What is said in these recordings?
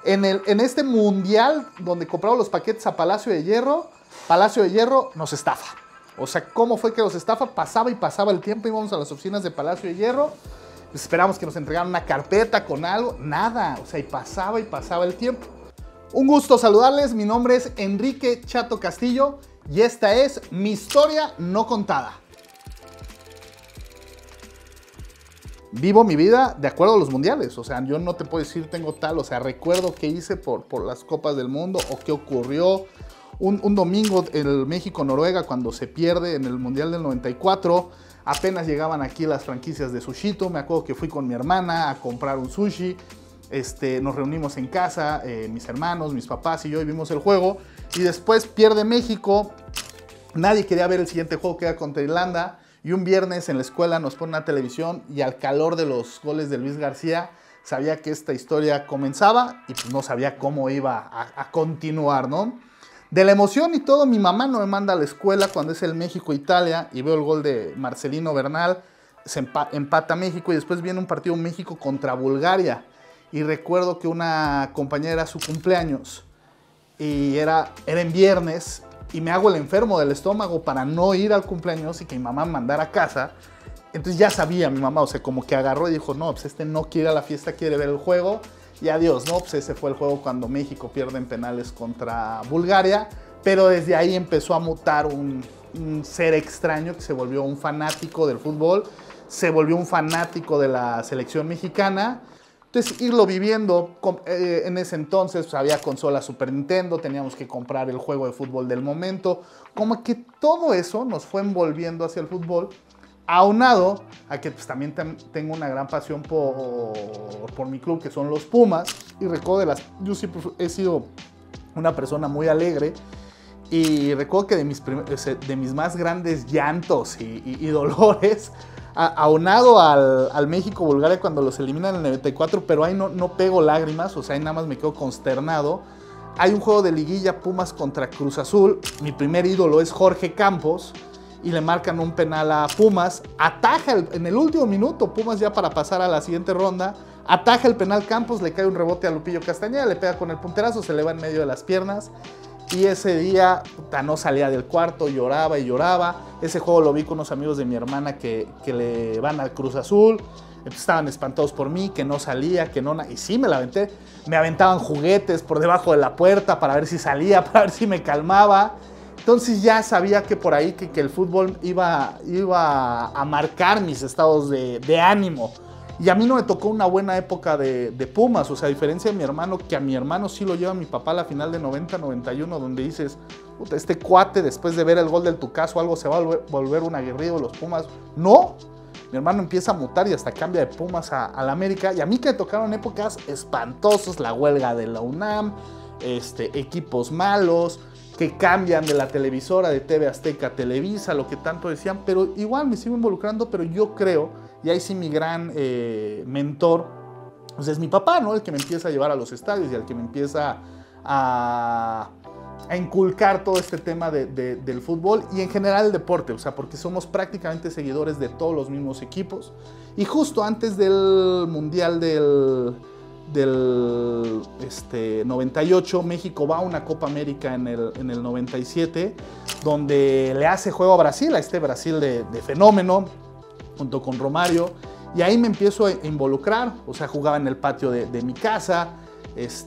En este mundial donde compramos los paquetes a Palacio de Hierro nos estafa. O sea, ¿cómo fue que los estafa? Pasaba y pasaba el tiempo, íbamos a las oficinas de Palacio de Hierro, esperábamos que nos entregaran una carpeta con algo, nada, o sea, y pasaba el tiempo. Un gusto saludarles, mi nombre es Enrique Chato Castillo y esta es mi historia no contada. Vivo mi vida de acuerdo a los mundiales, o sea, yo no te puedo decir tengo tal, o sea, recuerdo qué hice por las Copas del Mundo o qué ocurrió. Un domingo en México-Noruega cuando se pierde en el Mundial del 94, apenas llegaban aquí las franquicias de Sushito, me acuerdo que fui con mi hermana a comprar un sushi, nos reunimos en casa, mis hermanos, mis papás y yo, y vimos el juego, y después pierde México, nadie quería ver el siguiente juego que era contra Irlanda, y un viernes en la escuela nos ponen una televisión y al calor de los goles de Luis García, sabía que esta historia comenzaba y pues no sabía cómo iba a continuar, ¿no? De la emoción y todo, mi mamá no me manda a la escuela cuando es el México-Italia y veo el gol de Marcelino Bernal, se empata México y después viene un partido México contra Bulgaria. Y recuerdo que una compañera era su cumpleaños y era en viernes y me hago el enfermo del estómago para no ir al cumpleaños y que mi mamá me mandara a casa. Entonces ya sabía mi mamá, o sea, como que agarró y dijo, no, pues no quiere ir a la fiesta, quiere ver el juego. Y adiós, ¿no? Pues ese fue el juego cuando México pierde en penales contra Bulgaria, pero desde ahí empezó a mutar un ser extraño que se volvió un fanático del fútbol, se volvió un fanático de la selección mexicana. Entonces, irlo viviendo, en ese entonces pues, había consola Super Nintendo, teníamos que comprar el juego de fútbol del momento, como que todo eso nos fue envolviendo hacia el fútbol. Aunado a que pues, también tengo una gran pasión por mi club, que son los Pumas. Y recuerdo yo siempre he sido una persona muy alegre. Y recuerdo que de mis más grandes llantos y dolores, aunado al México-Bulgaria cuando los eliminan en el 94, pero ahí no pego lágrimas, o sea, ahí nada más me quedo consternado. Hay un juego de liguilla Pumas contra Cruz Azul. Mi primer ídolo es Jorge Campos. Y le marcan un penal a Pumas, ataja en el último minuto, Pumas ya para pasar a la siguiente ronda, ataja el penal Campos, le cae un rebote a Lupillo Castañeda, le pega con el punterazo, se le va en medio de las piernas, y ese día no salía del cuarto, lloraba y lloraba. Ese juego lo vi con unos amigos de mi hermana que le van al Cruz Azul, estaban espantados por mí, que no salía, y sí me la aventé, me aventaban juguetes por debajo de la puerta para ver si salía, para ver si me calmaba. Entonces ya sabía que por ahí que el fútbol iba a marcar mis estados de ánimo. Y a mí no me tocó una buena época de Pumas, o sea, a diferencia de mi hermano, que a mi hermano sí lo lleva mi papá a la final de 90-91, donde dices, puta, este cuate después de ver el gol del Tucaso algo se va a volver un aguerrido de los Pumas. No, mi hermano empieza a mutar y hasta cambia de Pumas a la América. Y a mí que me tocaron épocas espantosas, la huelga de la UNAM, equipos malos, que cambian de la televisora de TV Azteca a Televisa, lo que tanto decían, pero igual me sigo involucrando, pero yo creo, y ahí sí mi gran mentor, pues es mi papá, ¿no? El que me empieza a llevar a los estadios y el que me empieza a inculcar todo este tema del fútbol y en general el deporte, o sea, porque somos prácticamente seguidores de todos los mismos equipos. Y justo antes del Mundial del 98, México va a una Copa América en el 97, donde le hace juego a Brasil, a este Brasil de fenómeno, junto con Romario, y ahí me empiezo a involucrar, o sea, jugaba en el patio de mi casa.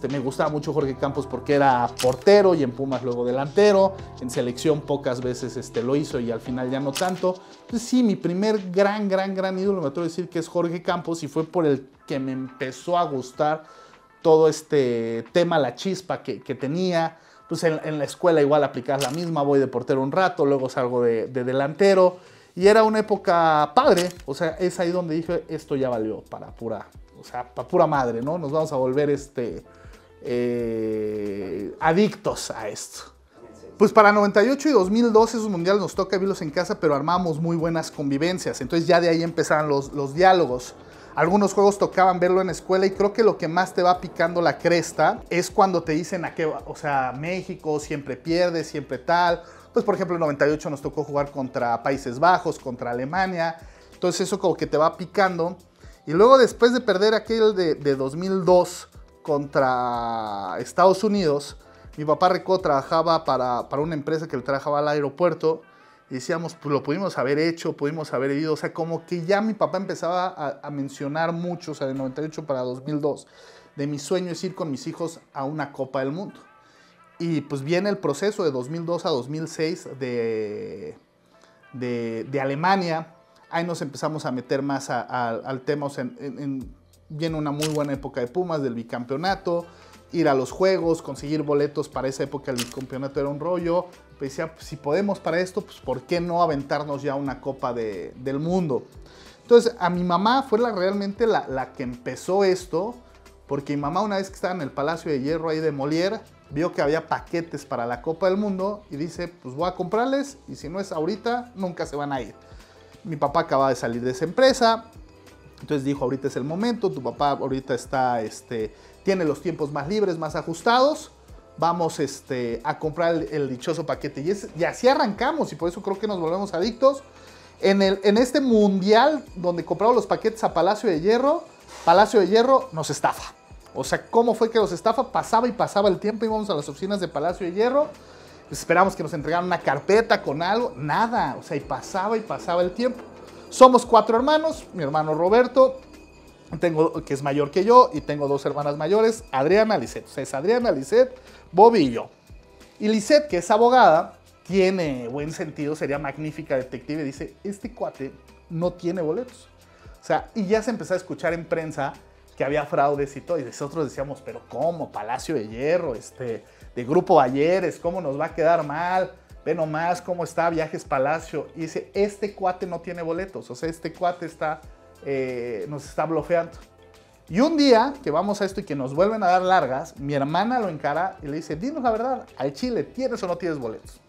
Me gustaba mucho Jorge Campos porque era portero y en Pumas luego delantero, en selección pocas veces lo hizo y al final ya no tanto. Entonces sí, mi primer gran ídolo me atrevo a decir que es Jorge Campos y fue por el que me empezó a gustar todo este tema, la chispa que tenía. Pues en la escuela igual aplicabas la misma, voy de portero un rato, luego salgo de delantero y era una época padre, o sea, es ahí donde dije, esto ya valió para pura madre, ¿no? Nos vamos a volver adictos a esto. Pues para 98 y 2012 esos mundiales nos toca vivirlos en casa, pero armamos muy buenas convivencias. Entonces ya de ahí empezaron los diálogos. Algunos juegos tocaban verlo en la escuela y creo que lo que más te va picando la cresta es cuando te dicen a qué, o sea, México siempre pierde, siempre tal. Pues por ejemplo en 98 nos tocó jugar contra Países Bajos, contra Alemania. Entonces eso como que te va picando. Y luego después de perder aquel de 2002 contra Estados Unidos. Mi papá Rico trabajaba para una empresa que le trabajaba al aeropuerto. Y decíamos, pues lo pudimos haber hecho, pudimos haber ido. O sea, como que ya mi papá empezaba a mencionar mucho, o sea, de 98 para 2002, de mi sueño es ir con mis hijos a una Copa del Mundo. Y pues viene el proceso de 2002 a 2006 de Alemania. Ahí nos empezamos a meter más al tema. O sea, viene una muy buena época de Pumas, del bicampeonato, ir a los juegos, conseguir boletos. Para esa época el bicampeonato era un rollo. Pues decía, pues, si podemos para esto, pues ¿por qué no aventarnos ya una Copa del Mundo? Entonces a mi mamá fue realmente la que empezó esto, porque mi mamá, una vez que estaba en el Palacio de Hierro ahí de Molière, vio que había paquetes para la Copa del Mundo y dice, pues voy a comprarles y si no es ahorita, nunca se van a ir. Mi papá acaba de salir de esa empresa, entonces dijo, ahorita es el momento, tu papá ahorita está, tiene los tiempos más libres, más ajustados, vamos a comprar el dichoso paquete. Y así arrancamos y por eso creo que nos volvemos adictos. En este mundial donde compramos los paquetes a Palacio de Hierro nos estafa. O sea, ¿cómo fue que los estafa? Pasaba y pasaba el tiempo, íbamos a las oficinas de Palacio de Hierro, esperamos que nos entregaran una carpeta con algo, nada, o sea, y pasaba el tiempo. Somos 4 hermanos, mi hermano Roberto, que es mayor que yo, y tengo 2 hermanas mayores, Adriana, Lisette. O sea, es Adriana, Lisette, Bobby y yo. Y Lisette, que es abogada, tiene buen sentido, sería magnífica detective, dice, este cuate no tiene boletos. O sea, y ya se empezó a escuchar en prensa que había fraudes y todo, y nosotros decíamos, pero ¿cómo? Palacio de Hierro, de Grupo Balleres, ¿cómo nos va a quedar mal? Ve nomás cómo está Viajes Palacio. Y dice, este cuate no tiene boletos, o sea, este cuate nos está blofeando. Y un día que vamos a esto y que nos vuelven a dar largas, mi hermana lo encara y le dice, dinos la verdad, al chile, ¿tienes o no tienes boletos?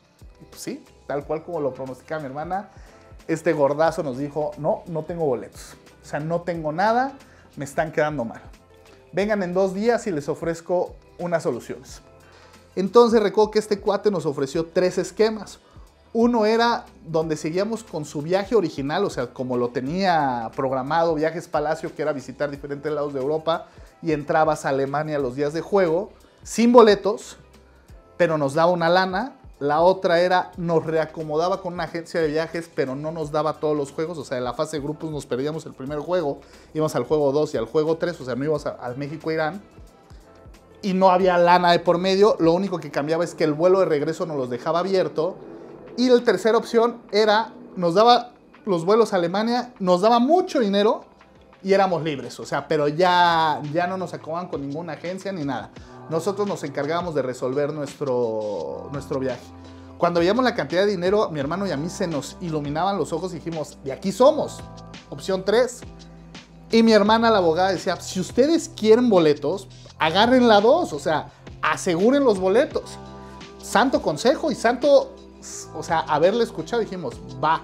Y pues sí, tal cual como lo pronosticaba mi hermana, este gordazo nos dijo, no tengo boletos. O sea, no tengo nada, me están quedando mal. Vengan en 2 días y les ofrezco unas soluciones. Entonces recuerdo que este cuate nos ofreció 3 esquemas. Uno era donde seguíamos con su viaje original, o sea, como lo tenía programado, Viajes Palacio, que era visitar diferentes lados de Europa y entrabas a Alemania los días de juego, sin boletos, pero nos daba una lana. La otra era, nos reacomodaba con una agencia de viajes, pero no nos daba todos los juegos. O sea, en la fase de grupos nos perdíamos el primer juego, íbamos al juego 2 y al juego 3, o sea, no íbamos al México-Irán. Y no había lana de por medio, lo único que cambiaba es que el vuelo de regreso nos los dejaba abierto. Y la tercera opción era, nos daba los vuelos a Alemania, nos daba mucho dinero y éramos libres. O sea, pero ya no nos acomodaban con ninguna agencia ni nada. Nosotros nos encargábamos de resolver nuestro viaje. Cuando veíamos la cantidad de dinero, mi hermano y a mí se nos iluminaban los ojos y dijimos, de aquí somos. Opción 3. Y mi hermana, la abogada, decía, si ustedes quieren boletos, agarren la 2. O sea, aseguren los boletos. Santo consejo y santo, o sea, haberle escuchado, dijimos, va.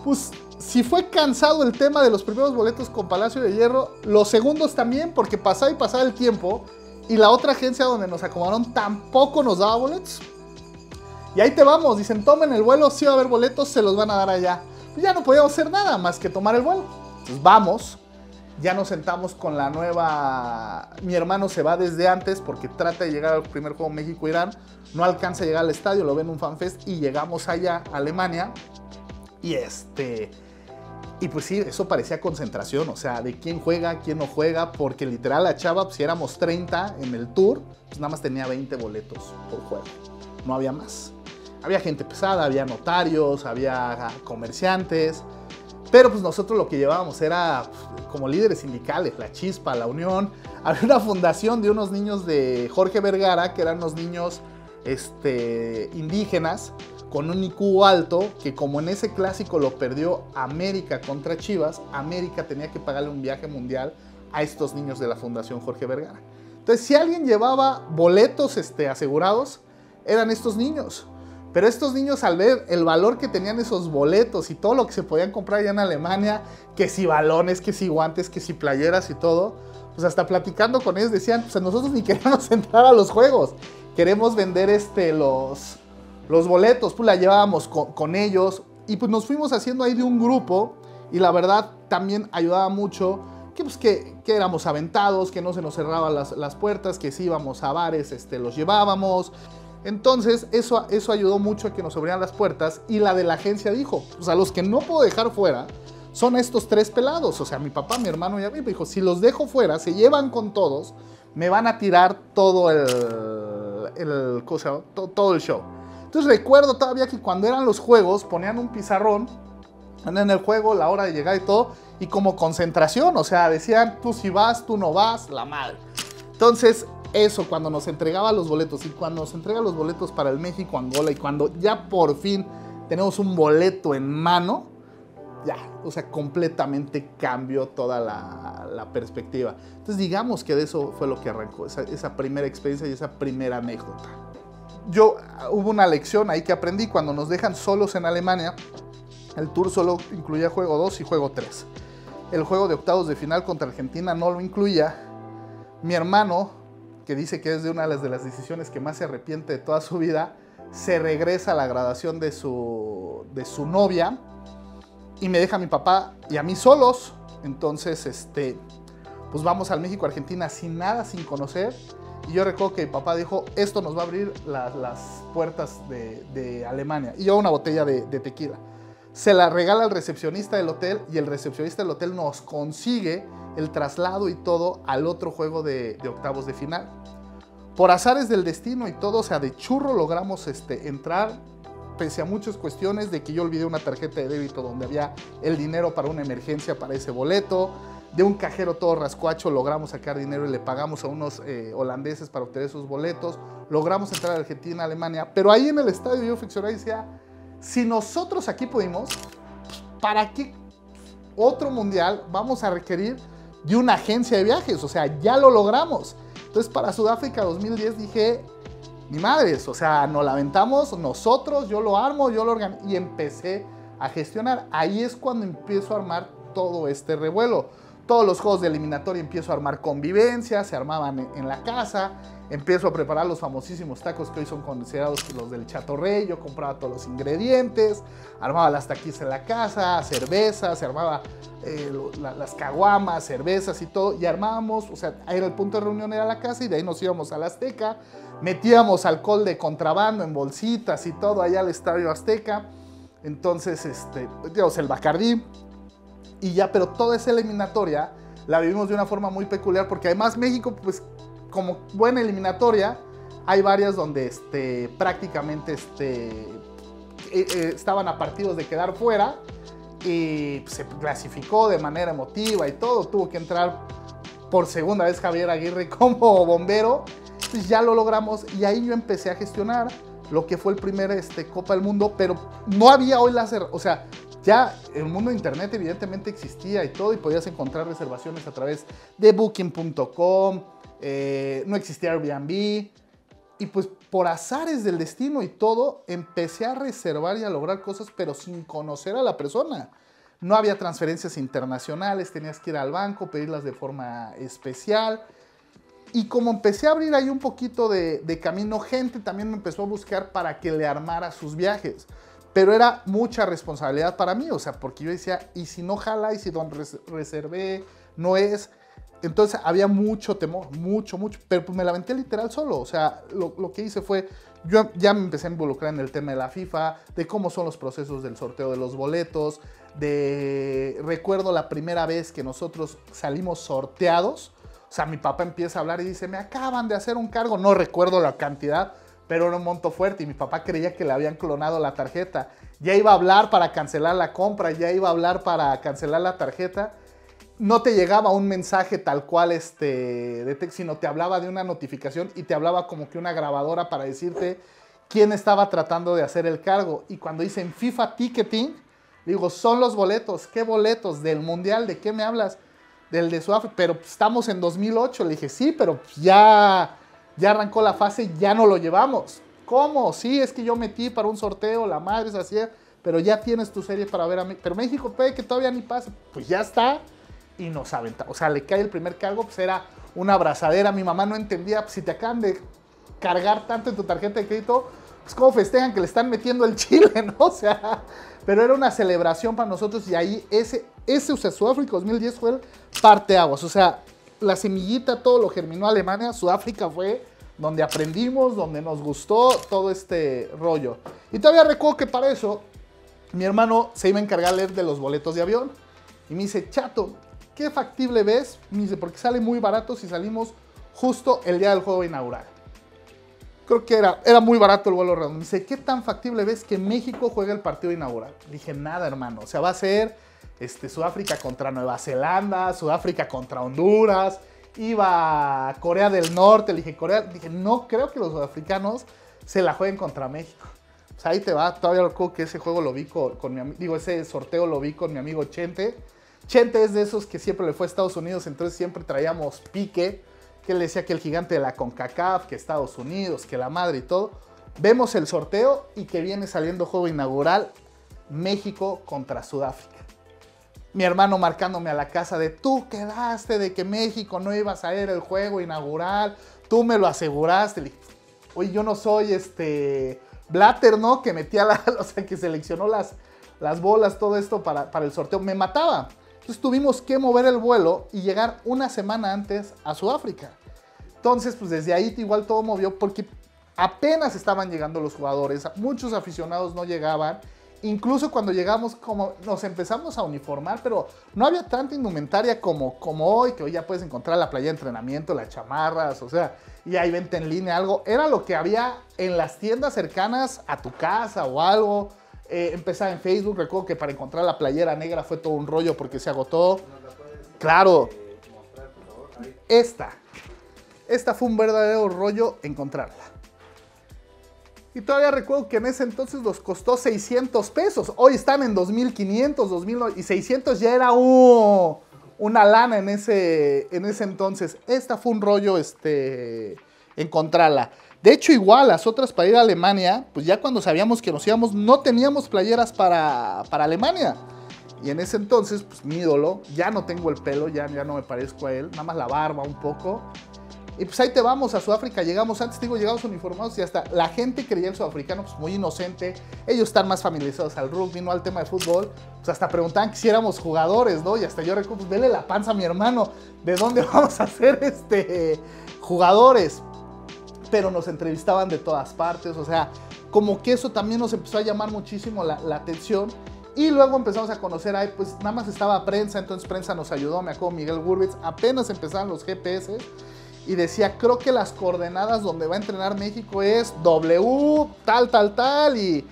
Pues si fue cansado el tema de los primeros boletos con Palacio de Hierro, los segundos también, porque pasaba y pasaba el tiempo. Y la otra agencia donde nos acomodaron tampoco nos daba boletos. Y ahí te vamos, dicen, tomen el vuelo, sí va a haber boletos, se los van a dar allá. Y ya no podíamos hacer nada más que tomar el vuelo. Entonces vamos, ya nos sentamos con la nueva... Mi hermano se va desde antes porque trata de llegar al primer juego México-Irán. No alcanza a llegar al estadio, lo ve en un fanfest y llegamos allá, a Alemania. Y pues sí, eso parecía concentración, o sea, de quién juega, quién no juega, porque literal la chava, pues si éramos 30 en el tour, pues nada más tenía 20 boletos por juego, no había más. Había gente pesada, había notarios, había comerciantes, pero pues nosotros lo que llevábamos era como líderes sindicales, la Chispa, la Unión. Había una fundación de unos niños de Jorge Vergara, que eran unos niños indígenas, con un IQ alto, que como en ese clásico lo perdió América contra Chivas, América tenía que pagarle un viaje mundial a estos niños de la Fundación Jorge Vergara. Entonces, si alguien llevaba boletos asegurados, eran estos niños. Pero estos niños, al ver el valor que tenían esos boletos y todo lo que se podían comprar allá en Alemania, que si balones, que si guantes, que si playeras y todo, pues hasta platicando con ellos decían, pues nosotros ni queremos entrar a los juegos, queremos vender los boletos. Pues la llevábamos con ellos y pues nos fuimos haciendo ahí de un grupo. Y la verdad también ayudaba mucho que éramos aventados, que no se nos cerraban las puertas, que si íbamos a bares los llevábamos. Entonces eso ayudó mucho a que nos abrieran las puertas, y la de la agencia dijo, o sea, los que no puedo dejar fuera son estos 3 pelados, o sea, mi papá, mi hermano y a mí. Me dijo, si los dejo fuera, se llevan con todos, me van a tirar todo todo el show. Entonces recuerdo todavía que cuando eran los juegos ponían un pizarrón en el juego, la hora de llegar y todo, y como concentración, o sea, decían, tú si vas, tú no vas, la madre. Entonces, eso, cuando nos entregaba los boletos, y cuando nos entrega los boletos para el México-Angola, y cuando ya por fin tenemos un boleto en mano, ya, o sea, completamente cambió toda la perspectiva. Entonces, digamos que de eso fue lo que arrancó, esa primera experiencia y esa primera anécdota. Hubo una lección ahí que aprendí cuando nos dejan solos en Alemania. El tour solo incluía juego 2 y juego 3. El juego de octavos de final contra Argentina no lo incluía. Mi hermano, que dice que es de una de las decisiones que más se arrepiente de toda su vida, se regresa a la graduación de su novia y me deja a mi papá y a mí solos. Entonces, pues vamos al México-Argentina sin nada, sin conocer. Y yo recuerdo que mi papá dijo, esto nos va a abrir las puertas de Alemania. Y yo una botella de tequila. Se la regala al recepcionista del hotel, y el recepcionista del hotel nos consigue el traslado y todo al otro juego de octavos de final. Por azares del destino y todo, o sea, de churro logramos entrar, pese a muchas cuestiones de que yo olvidé una tarjeta de débito donde había el dinero para una emergencia para ese boleto. De un cajero todo rascuacho logramos sacar dinero y le pagamos a unos holandeses para obtener esos boletos. Logramos entrar a Argentina, Alemania, pero ahí en el estadio yo ficcionaba y decía, si nosotros aquí pudimos, ¿para qué otro mundial vamos a requerir de una agencia de viajes? O sea, ya lo logramos. Entonces, para Sudáfrica 2010 dije, ni madres, o sea, nos la aventamos nosotros, yo lo armo, yo lo organizo, y empecé a gestionar. Ahí es cuando empiezo a armar todo este revuelo. Todos los juegos de eliminatoria empiezo a armar convivencia, se armaban en la casa. Empiezo a preparar los famosísimos tacos que hoy son considerados los del Chato Rey. Yo compraba todos los ingredientes, armaba las taquis en la casa, cervezas, se armaba las caguamas, cervezas y todo, y armábamos, o sea, ahí era el punto de reunión, era la casa, y de ahí nos íbamos a la Azteca, metíamos alcohol de contrabando en bolsitas y todo allá al Estadio Azteca. Entonces, digamos, el Bacardí, y ya, pero toda esa eliminatoria la vivimos de una forma muy peculiar, porque además México, pues, como buena eliminatoria, hay varias donde prácticamente estaban a partidos de quedar fuera, y se clasificó de manera emotiva y todo. Tuvo que entrar por segunda vez Javier Aguirre como bombero. Entonces ya lo logramos, y ahí yo empecé a gestionar lo que fue el primer Copa del Mundo, pero no había hoy o sea, ya el mundo de internet evidentemente existía y todo, y podías encontrar reservaciones a través de booking.com. No existía Airbnb, y pues por azares del destino y todo, empecé a reservar y a lograr cosas, pero sin conocer a la persona. No había transferencias internacionales, tenías que ir al banco, pedirlas de forma especial. Y como empecé a abrir ahí un poquito de camino, gente también me empezó a buscar para que le armara sus viajes. Pero era mucha responsabilidad para mí, o sea, porque yo decía, ¿y si no jala? ¿Y si donde reservé no es? Entonces había mucho temor, mucho, pero pues me la aventé literal solo. O sea, lo que hice fue, yo ya me empecé a involucrar en el tema de la FIFA, de cómo son los procesos del sorteo de los boletos, recuerdo la primera vez que nosotros salimos sorteados. O sea, mi papá empieza a hablar y dice, me acaban de hacer un cargo, no recuerdo la cantidad, pero era un monto fuerte, y mi papá creía que le habían clonado la tarjeta. Ya iba a hablar para cancelar la compra, ya iba a hablar para cancelar la tarjeta. No te llegaba un mensaje tal cual de texto, sino te hablaba de una notificación, y te hablaba como que una grabadora para decirte quién estaba tratando de hacer el cargo. Y cuando dicen FIFA Ticketing, digo, son los boletos. ¿Qué boletos? ¿Del Mundial? ¿De qué me hablas? Del de Sudáfrica. Pero estamos en 2008. Le dije, sí, pero ya arrancó la fase, ya no lo llevamos. ¿Cómo? Sí, es que yo metí para un sorteo, la madre es así, pero ya tienes tu serie para ver a mí. Pero México puede que todavía ni pase. Pues ya está. Y nos aventamos. O sea, le cae el primer cargo, pues era una abrazadera. Mi mamá no entendía, pues, si te acaban de cargar tanto en tu tarjeta de crédito, pues cómo festejan que le están metiendo el Chile, ¿no? O sea, pero era una celebración para nosotros y ahí o sea, Sudáfrica 2010 fue el parteaguas, o sea, la semillita, todo lo germinó Alemania, Sudáfrica fue donde aprendimos, donde nos gustó todo este rollo. Y todavía recuerdo que para eso mi hermano se iba a encargar de los boletos de avión y me dice, Chato, ¿qué factible ves? Me dice, porque sale muy barato si salimos justo el día del juego inaugural. Creo que era muy barato el vuelo redondo. Me dice, ¿qué tan factible ves que México juegue el partido inaugural? Dije, nada, hermano. O sea, va a ser Sudáfrica contra Nueva Zelanda, Sudáfrica contra Honduras, iba a Corea del Norte. Le dije, dije, no creo que los sudafricanos se la jueguen contra México. Pues ahí te va. Todavía recuerdo que ese juego lo vi con mi amigo, digo, ese sorteo lo vi con mi amigo Chente. Chente es de esos que siempre le fue a Estados Unidos, entonces siempre traíamos pique, que él decía que el gigante de la CONCACAF, que Estados Unidos, que la madre y todo. Vemos el sorteo y que viene saliendo juego inaugural, México contra Sudáfrica. Mi hermano marcándome a la casa de, tú quedaste de que México no ibas a ir el juego inaugural, tú me lo aseguraste. Le dije, oye, yo no soy Blatter, ¿no? Que metía o sea, que seleccionó las bolas, todo esto para el sorteo. Me mataba. Entonces tuvimos que mover el vuelo y llegar una semana antes a Sudáfrica. Entonces, pues desde ahí igual todo movió porque apenas estaban llegando los jugadores, muchos aficionados no llegaban. Incluso cuando llegamos, como nos empezamos a uniformar, pero no había tanta indumentaria como hoy, que hoy ya puedes encontrar la playa de entrenamiento, las chamarras, o sea, y hay venta en línea, algo. Era lo que había en las tiendas cercanas a tu casa o algo. Empezaba en Facebook, recuerdo que para encontrar la playera negra fue todo un rollo porque se agotó. Claro. Mostrar, por favor. Ahí. Esta fue un verdadero rollo encontrarla. Y todavía recuerdo que en ese entonces nos costó 600 pesos. Hoy están en 2,500, 2,000 y 600 ya era una lana en ese entonces. Esta fue un rollo encontrarla. De hecho, igual las otras para ir a Alemania, pues ya cuando sabíamos que nos íbamos, no teníamos playeras para Alemania. Y en ese entonces, pues mi ídolo, ya no tengo el pelo, ya no me parezco a él, nada más la barba un poco. Y pues ahí te vamos a Sudáfrica, llegamos antes, digo, llegamos uniformados y hasta la gente creía el sudafricano pues muy inocente. Ellos están más familiarizados al rugby, no al tema de fútbol. Pues hasta preguntaban que si éramos jugadores, ¿no? Y hasta yo recuerdo, pues vele la panza a mi hermano, ¿de dónde vamos a ser jugadores? Pero nos entrevistaban de todas partes, o sea, como que eso también nos empezó a llamar muchísimo la atención. Y luego empezamos a conocer, pues nada más estaba prensa, entonces prensa nos ayudó, me acuerdo Miguel Gurbitz, apenas empezaban los GPS. Y decía, creo que las coordenadas donde va a entrenar México es W, tal, y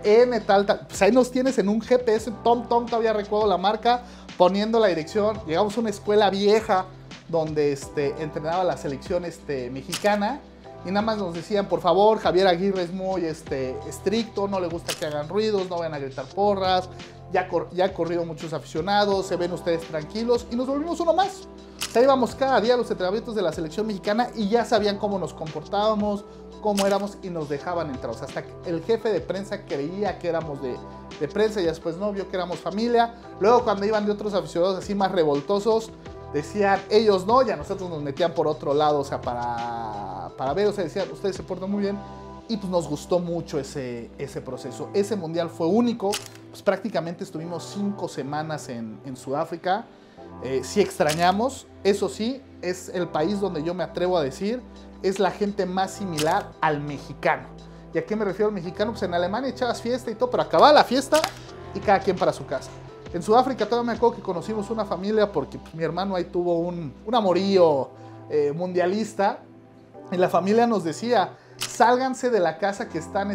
N, tal. Pues ahí nos tienes en un GPS, Tom, todavía recuerdo la marca, poniendo la dirección. Llegamos a una escuela vieja donde entrenaba la selección mexicana. Y nada más nos decían, por favor, Javier Aguirre es muy estricto, no le gusta que hagan ruidos, no vayan a gritar porras. Ya han corrido muchos aficionados, se ven ustedes tranquilos. Y nos volvimos uno más. O sea, íbamos cada día a los entrenamientos de la selección mexicana y ya sabían cómo nos comportábamos, cómo éramos y nos dejaban entrar. O sea, hasta que el jefe de prensa creía que éramos de prensa y después no, vio que éramos familia. Luego cuando iban de otros aficionados así más revoltosos, decían ellos no, y a nosotros nos metían por otro lado, o sea, para ver, o sea, decían, ustedes se portan muy bien. Y pues nos gustó mucho ese proceso. Ese mundial fue único, pues prácticamente estuvimos 5 semanas en Sudáfrica. Sí extrañamos, eso sí, es el país donde yo me atrevo a decir, es la gente más similar al mexicano. ¿Y a qué me refiero al mexicano? Pues en Alemania echabas fiesta y todo, pero acababa la fiesta y cada quien para su casa. En Sudáfrica todavía me acuerdo que conocimos una familia porque pues, mi hermano ahí tuvo un amorío mundialista y la familia nos decía, sálganse de la casa que están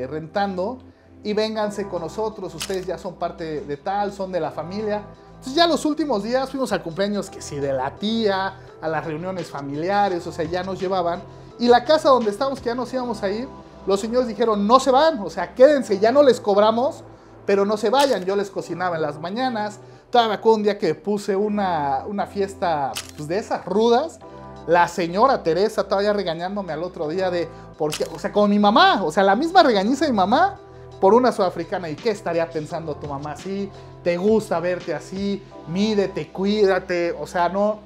rentando y vénganse con nosotros, ustedes ya son parte de tal, son de la familia. Entonces ya los últimos días fuimos al cumpleaños que sí de la tía, a las reuniones familiares, o sea, ya nos llevaban. Y la casa donde estábamos, que ya nos íbamos a ir, los señores dijeron, no se van, o sea, quédense, ya no les cobramos, pero no se vayan. Yo les cocinaba en las mañanas. Todavía me acuerdo un día que puse una fiesta pues, de esas rudas. La señora Teresa todavía regañándome al otro día porque, o sea, como mi mamá, o sea, la misma regañiza de mi mamá por una sudafricana. ¿Y qué estaría pensando tu mamá así? ¿Te gusta verte así? Mídete, cuídate, o sea, no.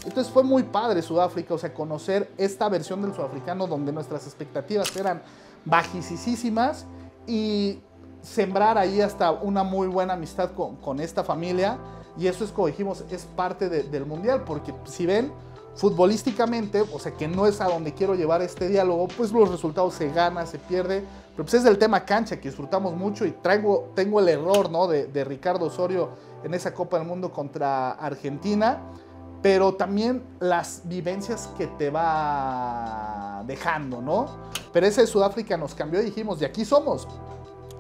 Entonces fue muy padre Sudáfrica, o sea, conocer esta versión del sudafricano donde nuestras expectativas eran bajísimas y sembrar ahí hasta una muy buena amistad con esta familia. Y eso es, como dijimos, es parte del Mundial, porque si ven, futbolísticamente, o sea, que no es a donde quiero llevar este diálogo, pues los resultados se gana, se pierde, pero pues es el tema cancha que disfrutamos mucho y tengo el error, ¿no? de Ricardo Osorio en esa Copa del Mundo contra Argentina, pero también las vivencias que te va dejando, ¿no? Pero ese de Sudáfrica nos cambió y dijimos, de aquí somos,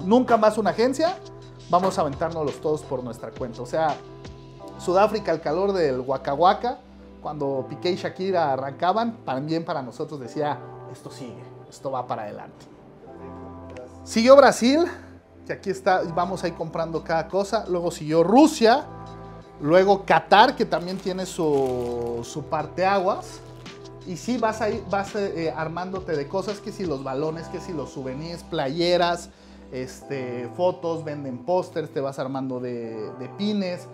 nunca más una agencia, vamos a aventárnoslos todos por nuestra cuenta. O sea, Sudáfrica, al calor del Waka Waka, cuando Piqué y Shakira arrancaban, también para nosotros decía, esto sigue, esto va para adelante. Siguió Brasil, que aquí está, vamos a ir comprando cada cosa. Luego siguió Rusia, luego Qatar, que también tiene su parteaguas. Y sí, vas armándote de cosas, que si los balones, que si los souvenirs, playeras, fotos, venden pósters, te vas armando de pines.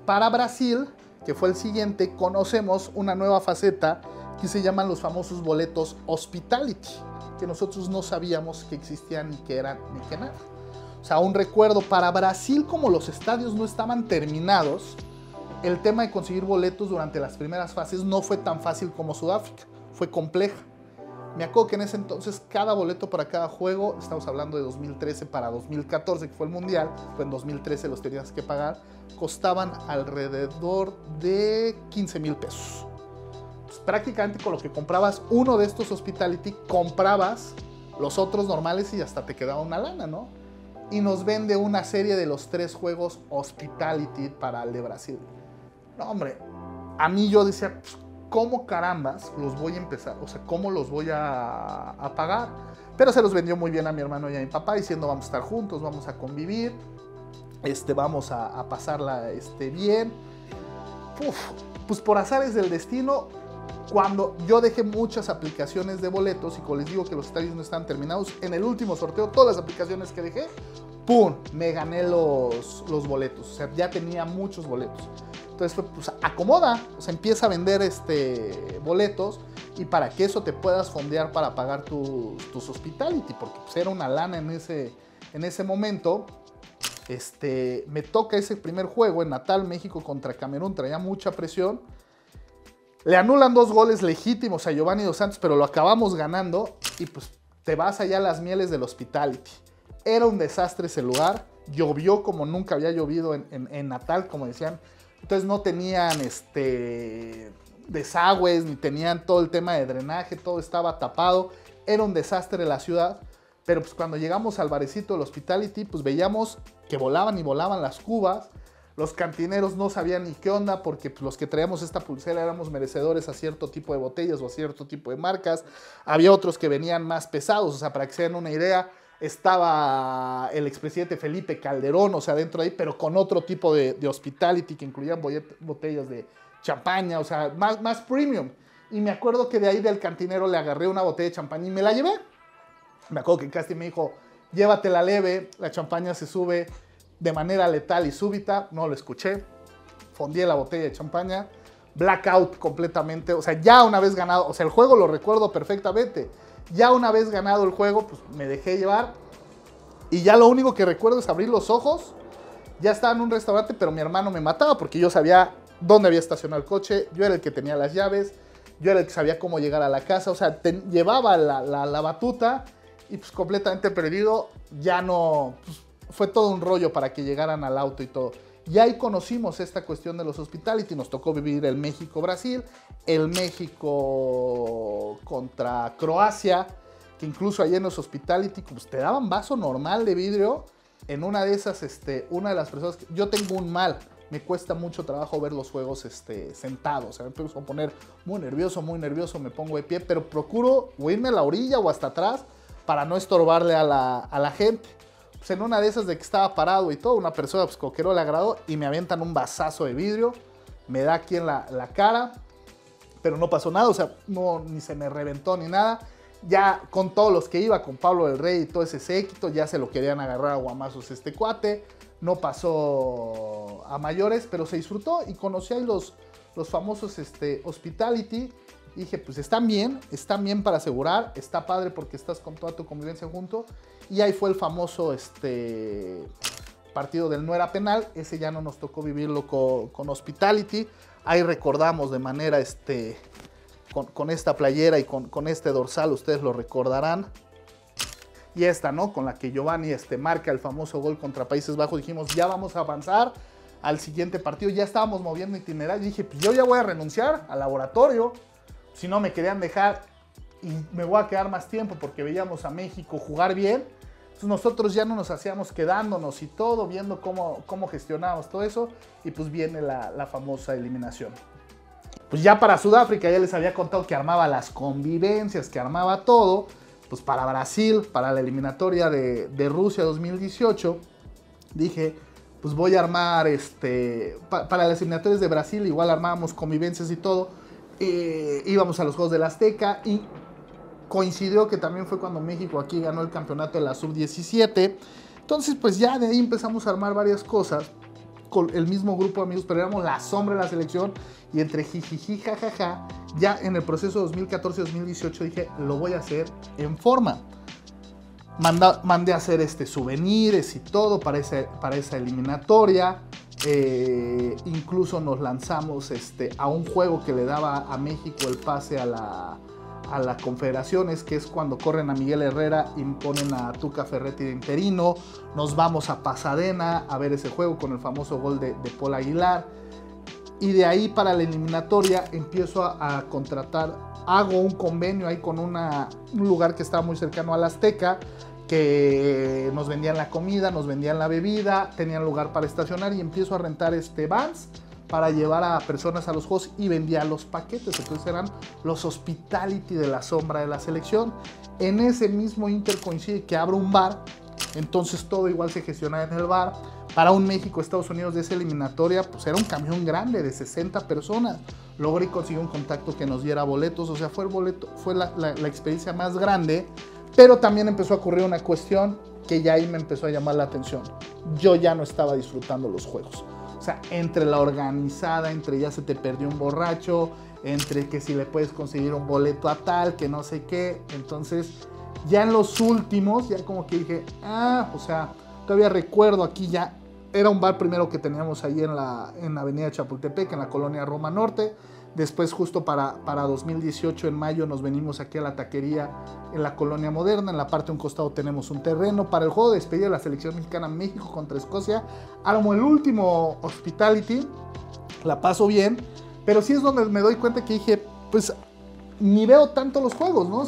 Para Brasil, que fue el siguiente, conocemos una nueva faceta que se llaman los famosos boletos hospitality, que nosotros no sabíamos que existían ni que eran ni que nada. O sea, un recuerdo para Brasil, como los estadios no estaban terminados, el tema de conseguir boletos durante las primeras fases no fue tan fácil como Sudáfrica, fue compleja. Me acuerdo que en ese entonces cada boleto para cada juego, estamos hablando de 2013 para 2014, que fue el Mundial, pues en 2013 los tenías que pagar, costaban alrededor de 15,000 pesos. Pues prácticamente con lo que comprabas uno de estos hospitality, comprabas los otros normales y hasta te quedaba una lana, ¿no? Y nos vende una serie de los 3 juegos hospitality para el de Brasil. No, hombre, a mí yo decía, pues, ¿cómo carambas los voy a empezar? O sea, ¿cómo los voy a pagar? Pero se los vendió muy bien a mi hermano y a mi papá, diciendo, vamos a estar juntos, vamos a convivir, vamos a pasarla bien. Uf, pues por azares del destino, cuando yo dejé muchas aplicaciones de boletos, y como les digo que los estadios no están terminados, en el último sorteo, todas las aplicaciones que dejé, ¡pum!, me gané los boletos. O sea, ya tenía muchos boletos. Entonces, pues acomoda, o sea, empieza a vender boletos, y para que eso te puedas fondear para pagar tus hospitality, porque pues era una lana en ese momento. Me toca ese primer juego en Natal, México contra Camerún, traía mucha presión. Le anulan 2 goles legítimos a Giovanni Dos Santos, pero lo acabamos ganando, y pues te vas allá a las mieles del hospitality. Era un desastre ese lugar, llovió como nunca había llovido en Natal, como decían. Entonces no tenían desagües, ni tenían todo el tema de drenaje, todo estaba tapado. Era un desastre la ciudad, pero pues cuando llegamos al barecito del hospitality, pues veíamos que volaban y volaban las cubas. Los cantineros no sabían ni qué onda, porque pues, los que traíamos esta pulsera éramos merecedores a cierto tipo de botellas o a cierto tipo de marcas. Había otros que venían más pesados, o sea, para que se den una idea, estaba el expresidente Felipe Calderón, o sea, dentro de ahí, pero con otro tipo de hospitality que incluían botellas de champaña, o sea, más premium. Y me acuerdo que de ahí del cantinero le agarré una botella de champaña y me la llevé. Me acuerdo que Casti me dijo, llévatela leve, la champaña se sube de manera letal y súbita. No lo escuché, fondié la botella de champaña, blackout completamente. O sea, ya una vez ganado, o sea, el juego lo recuerdo perfectamente. Ya una vez ganado el juego, pues me dejé llevar. Y ya lo único que recuerdo es abrir los ojos. Ya estaba en un restaurante, pero mi hermano me mataba porque yo sabía dónde había estacionado el coche. Yo era el que tenía las llaves. Yo era el que sabía cómo llegar a la casa. O sea, llevaba la batuta y pues completamente perdido. Ya no... Pues, fue todo un rollo para que llegaran al auto y todo. Y ahí conocimos esta cuestión de los hospitality. Nos tocó vivir el México-Brasil, el México contra Croacia, que incluso allá en los hospitality pues, te daban vaso normal de vidrio. En una de esas, una de las personas... Yo tengo un mal, me cuesta mucho trabajo ver los juegos sentado. O sea, me empiezo a poner muy nervioso, me pongo de pie, pero procuro o irme a la orilla o hasta atrás para no estorbarle a la gente. Pues en una de esas de que estaba parado y todo, una persona pues coquero le agradó y me avientan un vasazo de vidrio, me da aquí en la cara, pero no pasó nada, o sea, no, ni se me reventó ni nada. Ya con todos los que iba, con Pablo del Rey y todo ese séquito, ya se lo querían agarrar a guamazos cuate, no pasó a mayores, pero se disfrutó y conocí ahí los famosos hospitality, Y dije, pues están bien para asegurar, está padre porque estás con toda tu convivencia junto. Y ahí fue el famoso partido del no era penal, ese ya no nos tocó vivirlo con Hospitality. Ahí recordamos de manera, con esta playera y con este dorsal, ustedes lo recordarán. Y esta, ¿no? Con la que Giovanni marca el famoso gol contra Países Bajos. Dijimos, ya vamos a avanzar al siguiente partido. Ya estábamos moviendo itinerario. Y dije, pues yo ya voy a renunciar al laboratorio. Si no me querían dejar y me voy a quedar más tiempo porque veíamos a México jugar bien. Entonces nosotros ya no nos hacíamos quedándonos y todo, viendo cómo gestionábamos todo eso. Y pues viene la famosa eliminación. Pues ya para Sudáfrica ya les había contado que armaba las convivencias, que armaba todo. Pues para Brasil, para la eliminatoria de Rusia 2018, dije, pues voy a armar, para las eliminatorias de Brasil igual armábamos convivencias y todo, íbamos a los Juegos del Azteca y coincidió que también fue cuando México aquí ganó el campeonato de la Sub-17, entonces pues ya de ahí empezamos a armar varias cosas, con el mismo grupo de amigos, pero éramos la sombra de la selección y entre jijiji, jajaja, ya en el proceso 2014-2018 dije, lo voy a hacer en forma. Mandé a hacer souvenirs y todo para esa eliminatoria. Incluso nos lanzamos a un juego que le daba a México el pase a la Confederaciones, que es cuando corren a Miguel Herrera y ponen a Tuca Ferretti de interino. Nos vamos a Pasadena a ver ese juego con el famoso gol de Paul Aguilar. Y de ahí para la eliminatoria empiezo a contratar, hago un convenio ahí con un lugar que estaba muy cercano al Azteca, que nos vendían la comida, nos vendían la bebida, tenían lugar para estacionar y empiezo a rentar vans para llevar a personas a los juegos y vendía los paquetes. Entonces eran los Hospitality de la sombra de la selección. En ese mismo inter coincide que abro un bar, entonces todo igual se gestionaba en el bar. Para un México-Estados Unidos de esa eliminatoria, pues era un camión grande de 60 personas. Logré conseguir un contacto que nos diera boletos, o sea, fue la experiencia más grande, pero también empezó a ocurrir una cuestión que ya ahí me empezó a llamar la atención. Yo ya no estaba disfrutando los juegos. O sea, entre la organizada, entre ya se te perdió un borracho, entre que si le puedes conseguir un boleto a tal, que no sé qué. Entonces, ya en los últimos, ya como que dije, o sea, todavía recuerdo aquí ya, era un bar primero que teníamos ahí en la avenida Chapultepec, en la colonia Roma Norte. Después, justo para 2018, en mayo, nos venimos aquí a la taquería en la colonia Moderna. En la parte de un costado tenemos un terreno. Para el juego de despedida de la selección mexicana México contra Escocia, armo el último Hospitality, la paso bien, pero sí es donde me doy cuenta que dije, pues ni veo tanto los juegos, ¿no?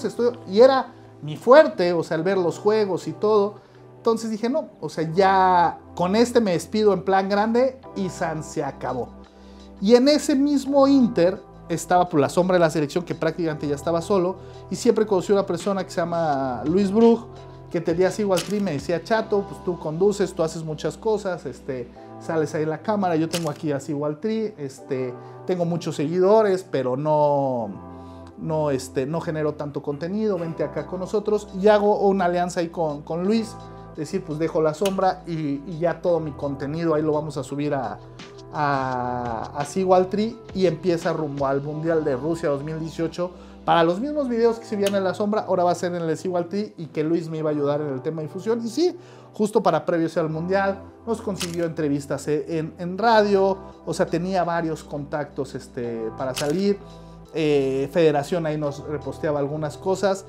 Y era mi fuerte, o sea, el ver los juegos y todo. Entonces dije, no, o sea, ya con me despido en plan grande y se acabó. Y en ese mismo inter estaba por la sombra de la selección, que prácticamente ya estaba solo, y siempre conocí a una persona que se llama Luis Brug, que tenía así igual me decía, Chato, pues tú conduces, tú haces muchas cosas, sales ahí en la cámara, yo tengo aquí así igual tengo muchos seguidores, pero no genero tanto contenido, vente acá con nosotros, y hago una alianza ahí con Luis, decir, pues dejo la sombra y ya todo mi contenido ahí lo vamos a subir a Seagull Tree y empieza rumbo al Mundial de Rusia 2018. Para los mismos videos que se veían en la sombra, ahora va a ser en el Seagull Tree y que Luis me iba a ayudar en el tema de difusión. Y sí, justo para previos al Mundial, nos consiguió entrevistas en radio, o sea, tenía varios contactos para salir. Federación ahí nos reposteaba algunas cosas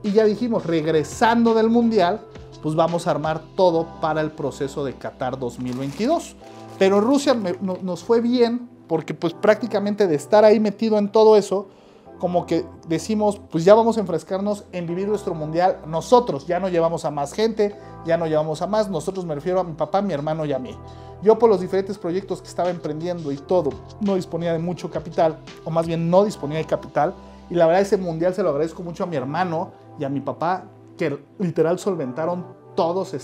y ya dijimos, regresando del Mundial, pues vamos a armar todo para el proceso de Qatar 2022. Pero Rusia nos fue bien porque pues prácticamente de estar ahí metido en todo eso, como que decimos, pues ya vamos a enfrescarnos en vivir nuestro mundial. Nosotros ya no llevamos a más gente, ya no llevamos a más. Nosotros me refiero a mi papá, mi hermano y a mí. Yo por los diferentes proyectos que estaba emprendiendo y todo, no disponía de mucho capital, o más bien no disponía de capital. Y la verdad ese mundial se lo agradezco mucho a mi hermano y a mi papá, que literal solventaron todos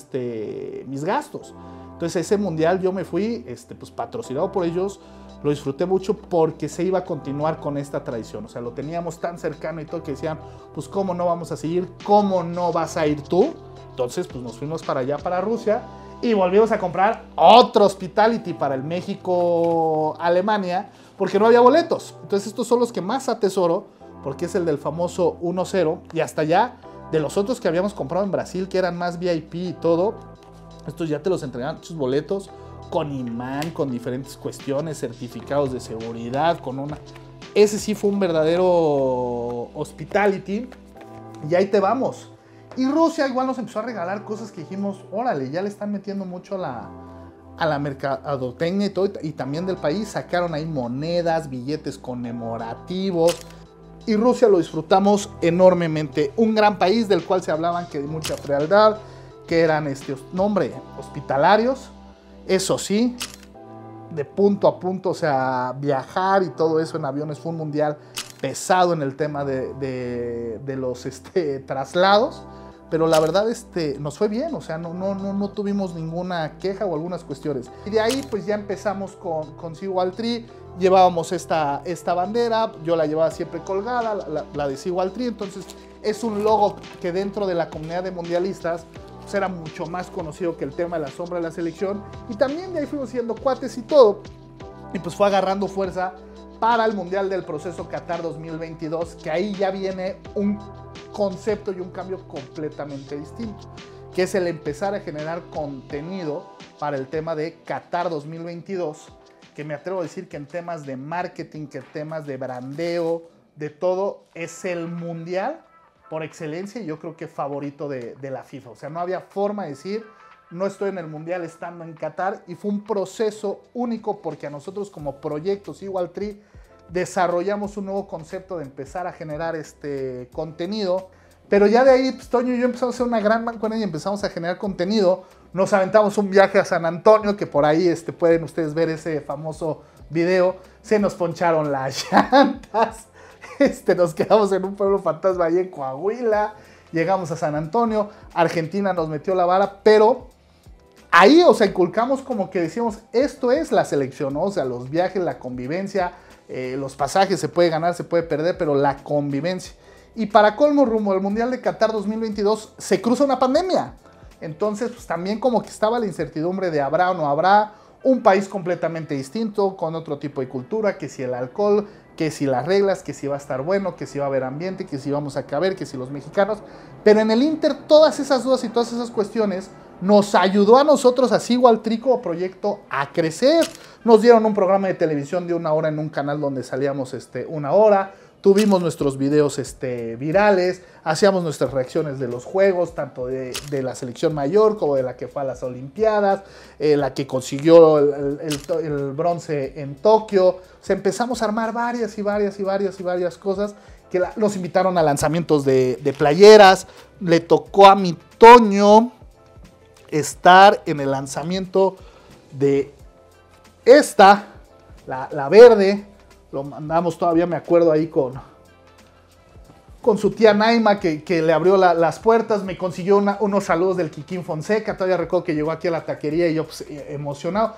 mis gastos. Entonces ese mundial yo me fui pues patrocinado por ellos, lo disfruté mucho porque se iba a continuar con esta tradición. O sea, lo teníamos tan cercano y todo que decían, pues cómo no vamos a seguir, cómo no vas a ir tú. Entonces pues nos fuimos para allá, para Rusia, y volvimos a comprar otro Hospitality para el México-Alemania porque no había boletos. Entonces estos son los que más atesoro porque es el del famoso 1-0, y hasta ya de los otros que habíamos comprado en Brasil, que eran más VIP y todo, estos ya te los entregaban, sus boletos con imán, con diferentes cuestiones, certificados de seguridad, con una... Ese sí fue un verdadero hospitality, y ahí te vamos. Y Rusia igual nos empezó a regalar cosas que dijimos, órale, ya le están metiendo mucho a la mercadotecnia y todo, y también del país. Sacaron ahí monedas, billetes conmemorativos, y Rusia lo disfrutamos enormemente. Un gran país del cual se hablaban que de mucha frialdad, que eran, hospitalarios, eso sí, de punto a punto, o sea, viajar y todo eso en aviones. Fue un mundial pesado en el tema de los traslados, pero la verdad nos fue bien, o sea, no tuvimos ninguna queja o algunas cuestiones. Y de ahí pues ya empezamos con Seawall Tree, llevábamos esta bandera, yo la llevaba siempre colgada, la de Seawall Tree, entonces es un logo que dentro de la comunidad de mundialistas pues era mucho más conocido que el tema de la sombra de la selección, y también de ahí fuimos siendo cuates y todo, y pues fue agarrando fuerza para el Mundial del Proceso Qatar 2022, que ahí ya viene un concepto y un cambio completamente distinto, que es el empezar a generar contenido para el tema de Qatar 2022, que me atrevo a decir que en temas de marketing, que en temas de brandeo, de todo, es el Mundial por excelencia, y yo creo que favorito de la FIFA. O sea, no había forma de decir, no estoy en el Mundial estando en Qatar, y fue un proceso único porque a nosotros como proyectos Seawall Tree desarrollamos un nuevo concepto de empezar a generar contenido, pero ya de ahí pues, Toño y yo empezamos a hacer una gran mancuerna y empezamos a generar contenido. Nos aventamos un viaje a San Antonio, que por ahí pueden ustedes ver ese famoso video. Se nos poncharon las llantas, nos quedamos en un pueblo fantasma ahí en Coahuila, llegamos a San Antonio, Argentina nos metió la vara, pero ahí, o sea, inculcamos como que decíamos, esto es la selección, ¿no? O sea, los viajes, la convivencia, los pasajes, se puede ganar, se puede perder, pero la convivencia. Y para colmo, rumbo al Mundial de Qatar 2022, se cruza una pandemia. Entonces, pues también como que estaba la incertidumbre de habrá o no habrá, un país completamente distinto, con otro tipo de cultura, que si el alcohol, que si las reglas, que si va a estar bueno, que si va a haber ambiente, que si vamos a caber, que si los mexicanos. Pero en el Inter, todas esas dudas y todas esas cuestiones nos ayudó a nosotros, así igual Trico Proyecto, a crecer. Nos dieron un programa de televisión de 1 hora en un canal donde salíamos 1 hora. Tuvimos nuestros videos virales, hacíamos nuestras reacciones de los juegos, tanto de la selección mayor como de la que fue a las Olimpiadas, la que consiguió el bronce en Tokio. O sea, empezamos a armar varias cosas, que nos invitaron a lanzamientos de playeras. Le tocó a mi Toño estar en el lanzamiento de la verde. Lo mandamos todavía, me acuerdo, ahí con su tía Naima, que le abrió las puertas. Me consiguió unos saludos del Kikín Fonseca. Todavía recuerdo que llegó aquí a la taquería y yo pues, emocionado.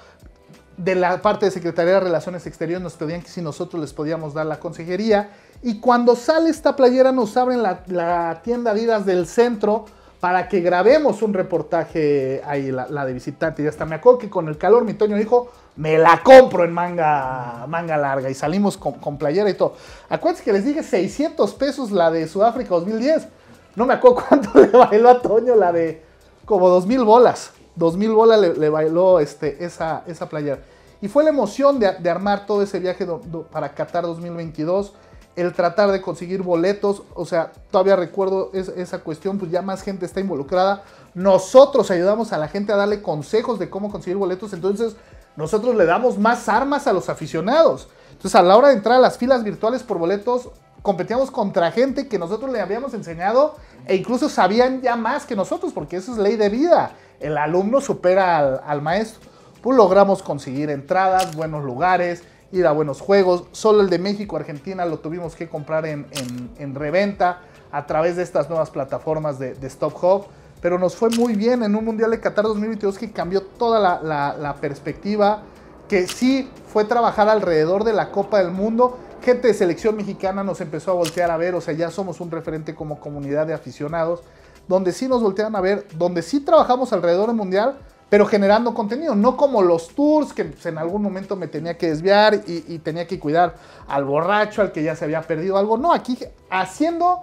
De la parte de Secretaría de Relaciones Exteriores nos pedían que si nosotros les podíamos dar la consejería. Y cuando sale esta playera nos abren la tienda Adidas del centro para que grabemos un reportaje ahí, la de visitante. Y hasta me acuerdo que con el calor mi Toño dijo, me la compro en manga larga, y salimos con playera y todo. Acuérdense que les dije 600 pesos la de Sudáfrica 2010. No me acuerdo cuánto le bailó a Toño la de como 2,000 bolas. 2,000 bolas le bailó esa playera. Y fue la emoción de armar todo ese viaje para Qatar 2022. El tratar de conseguir boletos, o sea, todavía recuerdo esa cuestión, pues ya más gente está involucrada. Nosotros ayudamos a la gente a darle consejos de cómo conseguir boletos, entonces nosotros le damos más armas a los aficionados. Entonces, a la hora de entrar a las filas virtuales por boletos, competíamos contra gente que nosotros le habíamos enseñado e incluso sabían ya más que nosotros, porque eso es ley de vida. El alumno supera al maestro. Pues logramos conseguir entradas, buenos lugares, ir a buenos juegos. Solo el de México, Argentina lo tuvimos que comprar en reventa a través de estas nuevas plataformas de Stop Hub. Pero nos fue muy bien en un Mundial de Qatar 2022 que cambió toda la perspectiva, que sí fue trabajar alrededor de la Copa del Mundo. Gente de selección mexicana nos empezó a voltear a ver, o sea, ya somos un referente como comunidad de aficionados, donde sí nos voltean a ver, donde sí trabajamos alrededor del Mundial, pero generando contenido, no como los tours que pues, en algún momento me tenía que desviar y tenía que cuidar al borracho, al que ya se había perdido algo. No, aquí haciendo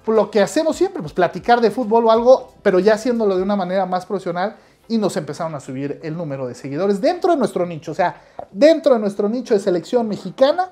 lo que hacemos siempre, pues platicar de fútbol o algo, pero ya haciéndolo de una manera más profesional, y nos empezaron a subir el número de seguidores dentro de nuestro nicho. O sea, dentro de nuestro nicho de selección mexicana,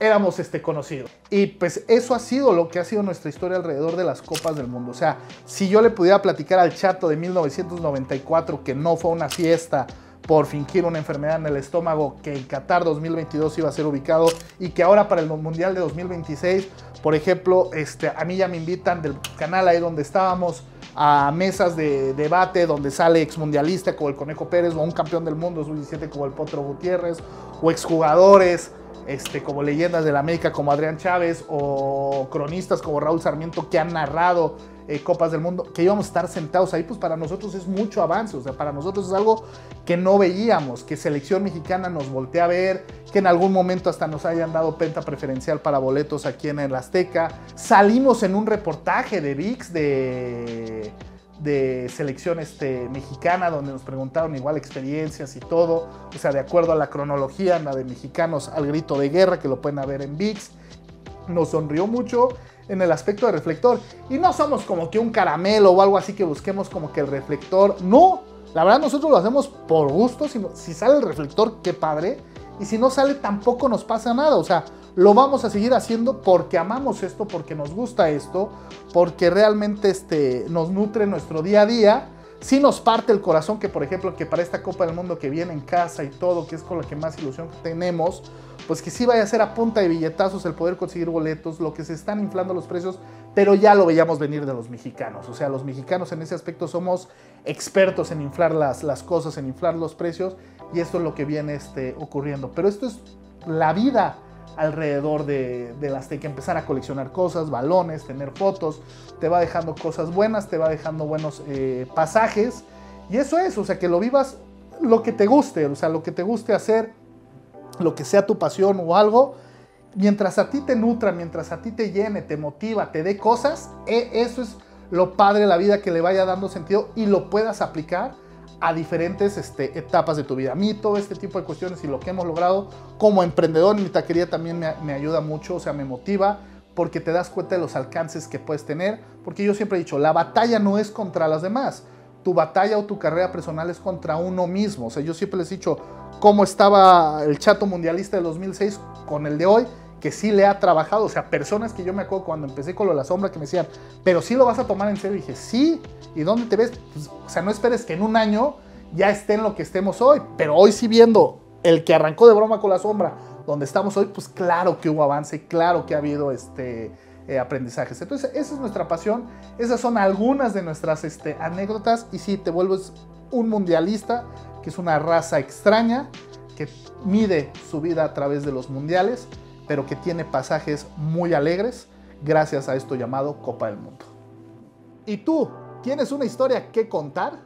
éramos conocidos. Y pues eso ha sido lo que ha sido nuestra historia alrededor de las Copas del Mundo. O sea, si yo le pudiera platicar al Chato de 1994 que no fue una fiesta por fingir una enfermedad en el estómago, que en Qatar 2022 iba a ser ubicado y que ahora para el Mundial de 2026, por ejemplo, a mí ya me invitan del canal ahí donde estábamos a mesas de debate donde sale exmundialista como el Conejo Pérez o un campeón del mundo sub-17 como el Potro Gutiérrez o exjugadores como leyendas de la América como Adrián Chávez o cronistas como Raúl Sarmiento que han narrado Copas del Mundo, que íbamos a estar sentados ahí, pues para nosotros es mucho avance. O sea, para nosotros es algo que no veíamos, que selección mexicana nos voltea a ver, que en algún momento hasta nos hayan dado penta preferencial para boletos aquí en el Azteca. Salimos en un reportaje de ViX de selección mexicana, donde nos preguntaron igual experiencias y todo, o sea, de acuerdo a la cronología, la de mexicanos al grito de guerra, que lo pueden ver en ViX. Nos sonrió mucho en el aspecto de reflector, y no somos como que un caramelo o algo así que busquemos como que el reflector, no, la verdad nosotros lo hacemos por gusto. Si sale el reflector, qué padre, y si no sale tampoco nos pasa nada. O sea, lo vamos a seguir haciendo porque amamos esto, porque nos gusta esto, porque realmente nos nutre nuestro día a día. Sí nos parte el corazón que, por ejemplo, que para esta Copa del Mundo que viene en casa y todo, que es con la que más ilusión tenemos, pues que sí vaya a ser a punta de billetazos el poder conseguir boletos, lo que se están inflando los precios, pero ya lo veíamos venir de los mexicanos. O sea, los mexicanos en ese aspecto somos expertos en inflar las cosas, en inflar los precios, y esto es lo que viene ocurriendo. Pero esto es la vida alrededor del Azteca, empezar a coleccionar cosas, balones, tener fotos, te va dejando cosas buenas, te va dejando buenos pasajes, y eso es, o sea, que lo vivas lo que te guste, o sea, lo que te guste hacer, lo que sea tu pasión o algo, mientras a ti te nutra, mientras a ti te llene, te motiva, te dé cosas, eso es lo padre de la vida, que le vaya dando sentido y lo puedas aplicar a diferentes etapas de tu vida. A mí todo este tipo de cuestiones y lo que hemos logrado como emprendedor en mi taquería también me ayuda mucho, o sea, me motiva, porque te das cuenta de los alcances que puedes tener, porque yo siempre he dicho, la batalla no es contra las demás, tu batalla o tu carrera personal es contra uno mismo. O sea, yo siempre les he dicho cómo estaba el Chato mundialista del 2006 con el de hoy, que sí le ha trabajado. O sea, personas que yo me acuerdo cuando empecé con lo de la sombra que me decían, pero sí lo vas a tomar en serio. Y dije, sí, ¿y dónde te ves? Pues, o sea, no esperes que en un año ya esté en lo que estemos hoy, pero hoy sí, viendo el que arrancó de broma con la sombra, donde estamos hoy, pues claro que hubo avance, claro que ha habido aprendizajes. Entonces, esa es nuestra pasión, esas son algunas de nuestras anécdotas, y sí, te vuelves un mundialista, que es una raza extraña, que mide su vida a través de los mundiales, pero que tiene pasajes muy alegres gracias a esto llamado Copa del Mundo. ¿Y tú, tienes una historia que contar?